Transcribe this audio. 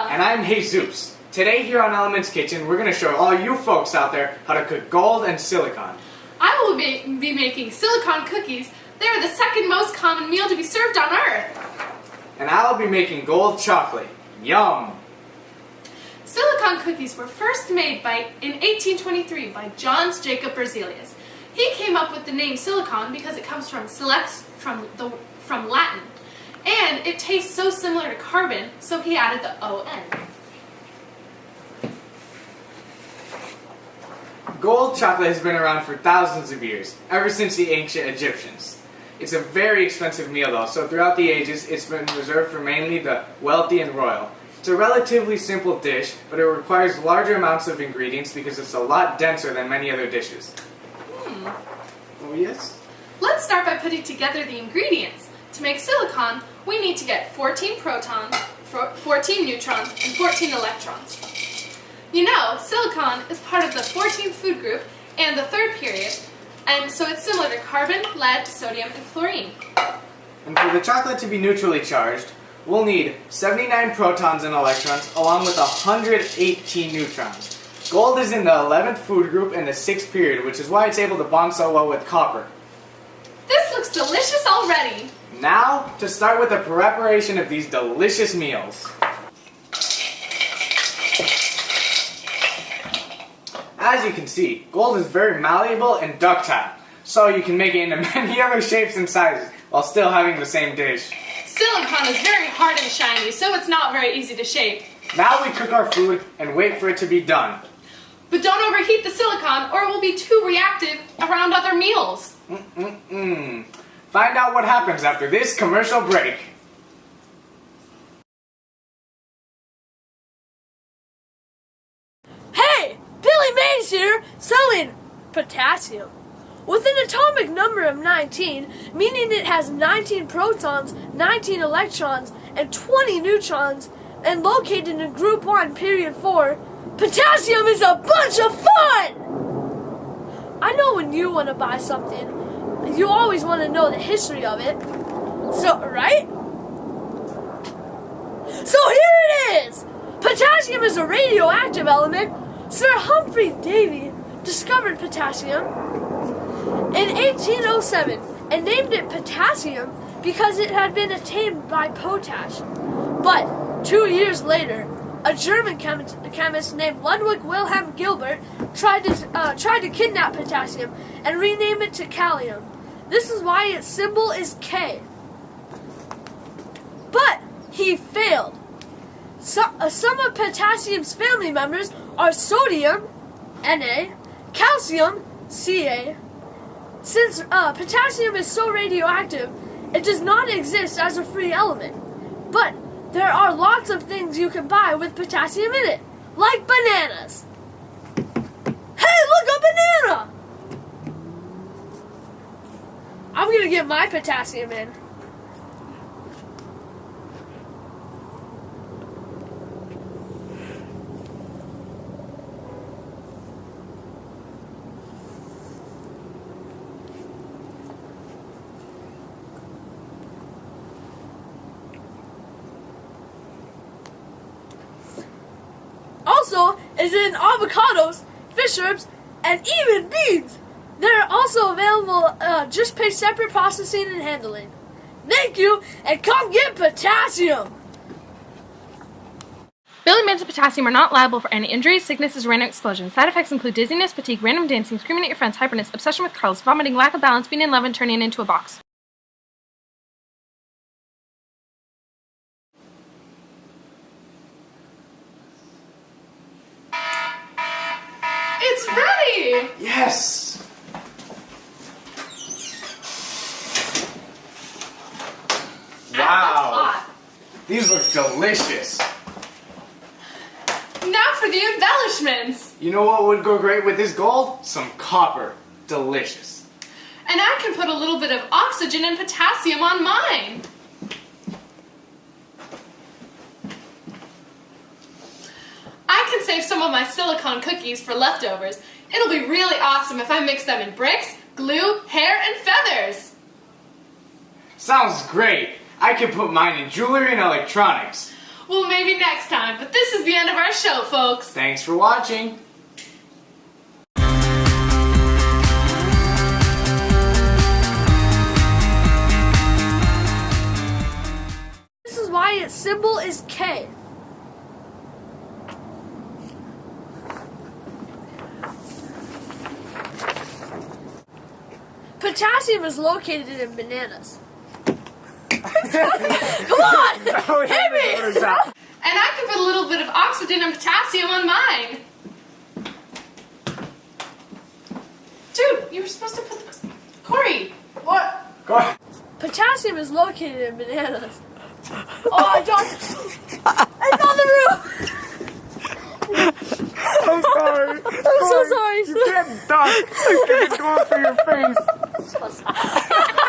And I'm Jesus. Today here on Element's Kitchen, we're going to show all you folks out there how to cook gold and silicon. I will be making silicon cookies. They are the second most common meal to be served on Earth. And I'll be making gold chocolate. Yum! Silicon cookies were first made in 1823 by John Jacob Berzelius. He came up with the name silicon because it comes from silex from Latin. And it tastes so similar to carbon, so he added the O-N. Gold chocolate has been around for thousands of years, ever since the ancient Egyptians. It's a very expensive meal though, so throughout the ages it's been reserved for mainly the wealthy and royal. It's a relatively simple dish, but it requires larger amounts of ingredients because it's a lot denser than many other dishes. Oh yes? Let's start by putting together the ingredients. To make silicon, we need to get 14 protons, 14 neutrons, and 14 electrons. You know, silicon is part of the 14th food group and the third period, and so it's similar to carbon, lead, sodium, and chlorine. And for the chocolate to be neutrally charged, we'll need 79 protons and electrons along with 118 neutrons. Gold is in the 11th food group and the 6th period, which is why it's able to bond so well with copper. This looks delicious already! Now, to start with the preparation of these delicious meals. As you can see, gold is very malleable and ductile, so you can make it into many other shapes and sizes while still having the same dish. Silicon is very hard and shiny, so it's not very easy to shape. Now we cook our food and wait for it to be done. But don't overheat the silicon or it will be too reactive around other meals. Find out what happens after this commercial break. Hey! Billy Mays here, selling potassium. With an atomic number of 19, meaning it has 19 protons, 19 electrons, and 20 neutrons, and located in group 1, period 4, potassium is a bunch of fun! I know when you want to buy something, you always want to know the history of it. So, right? So here it is! Potassium is a radioactive element. Sir Humphrey Davy discovered potassium in 1807 and named it potassium because it had been attained by potash. But 2 years later, a German chemist named Ludwig Wilhelm Gilbert tried to kidnap potassium and rename it to calcium. This is why its symbol is K. But he failed. Some of potassium's family members are sodium, Na, calcium, Ca. Since potassium is so radioactive, it does not exist as a free element. But there are lots of things you can buy with potassium in it, like bananas. Hey, look, a banana! I'm gonna get my potassium in. Also is in avocados, fish herbs, and even beans. They're also available, just pay separate processing and handling. Thank you, and come get potassium! Billy Mays and potassium are not liable for any injuries, sicknesses, or random explosions. Side effects include dizziness, fatigue, random dancing, screaming at your friends, hyperness, obsession with curls, vomiting, lack of balance, being in love, and turning into a box. It's ready! Yes! Wow! These look delicious. Now for the embellishments. You know what would go great with this gold? Some copper. Delicious. And I can put a little bit of oxygen and potassium on mine. I can save some of my silicone cookies for leftovers. It'll be really awesome if I mix them in bricks, glue, hair, and feathers. Sounds great. I could put mine in jewelry and electronics. Well, maybe next time, but this is the end of our show, folks. Thanks for watching. This is why its symbol is K. Potassium is located in bananas. Come on! Hit me! And I can put a little bit of oxygen and potassium on mine. Dude, you were supposed to put the... Corey! What? Go ahead. Potassium is located in bananas. Oh, I dropped it. It's on the roof! I'm sorry. I'm so sorry. You can't duck. You can't go for your face. I'm so sorry.